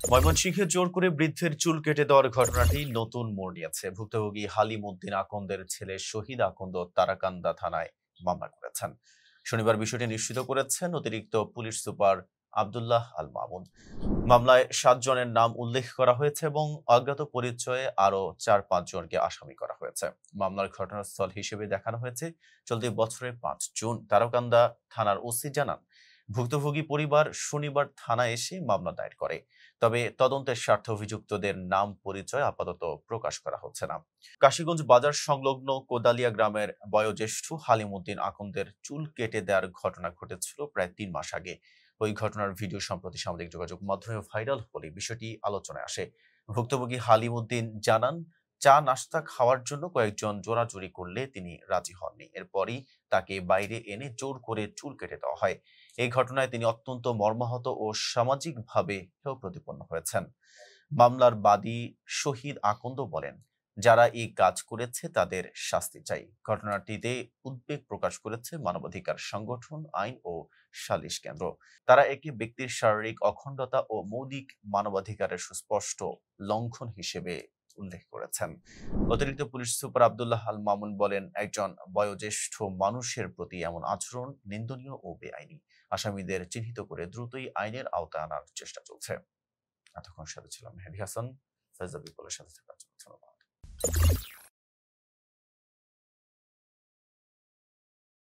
ময়মনসিংহে জোর করে বৃদ্ধের চুল কেটে দেওয়ার ঘটনাটি নতুন মোড় নিয়েছে। ভুক্তভোগী হালিম উদ্দিন আকন্দের ছেলে শহীদ আকন্দ তারাকান্দা থানায় মামলা করেছেন। শনিবার বিষয়টি নিশ্চিত করেছেন অতিরিক্ত পুলিশ সুপার আব্দুল্লাহ আল মামুন। মামলায় ৭ জনের নাম উল্লেখ করা হয়েছে এবং অজ্ঞাত পরিচয়ে আরও ৪-৫ জনকে আসামি করা হয়েছে। মামলার ঘটনাস্থল হিসেবে দেখানো হয়েছে চলতি বছরের ৫ জুন। তারাকান্দা থানার ওসি জানান, ভুক্তভোগী পরিবার শনিবার থানায় এসে মামলা দায়ের করে। তবে তদন্তের স্বার্থে অভিযুক্তদের নাম পরিচয় আপাতত প্রকাশ করা হচ্ছে না। কাশীগঞ্জ বাজার সংলগ্ন কোদালিয়া গ্রামের বয়োজ্যেষ্ঠ হালিম উদ্দিন আকন্দের চুল কেটে দেওয়ার ঘটনা ঘটেছিল প্রায় ৩ মাস আগে। ওই ঘটনার ভিডিও সম্প্রতি সামাজিক যোগাযোগ মাধ্যমে ভাইরাল হলে বিষয়টি আলোচনায় আসে। ভুক্তভোগী হালিম উদ্দিন জানান, চা নাস্তা খাওয়ার জন্য কয়েকজন জোরাজুরি করলে তিনি রাজি হননি। এরপরই তাকে বাইরে এনে জোর করে চুল কেটে দেওয়া হয়। এই ঘটনায় তিনি অত্যন্ত মর্মাহত ও সামাজিকভাবে হেয় প্রতিপন্ন হয়েছেন। মামলার বাদী শহীদ আকন্দ বলেন, যারা এই কাজ করেছে তাদের শাস্তি চাই। ঘটনাটিতে উদ্বেগ প্রকাশ করেছে মানবাধিকার সংগঠন, আইন ও সালিশ কেন্দ্র। তারা একে ব্যক্তির শারীরিক অখণ্ডতা ও মৌলিক মানবাধিকারের সুস্পষ্ট লঙ্ঘন হিসেবে উল্লেখ করেছেন। অতিরিক্ত পুলিশ সুপার আব্দুল্লাহ আল মামুন বলেন, একজন বয়োজ্যেষ্ঠ মানুষের প্রতি এমন আচরণ নিন্দনীয় ও বেআইনি। আসামিদের চিহ্নিত করে দ্রুতই আইনের আওতায় আনার চেষ্টা চলছে। এতক্ষণ সাথে ছিলাম মেহেদী হাসান। ফেজা বিপ্লবের সাথে থাকার জন্য ধন্যবাদ।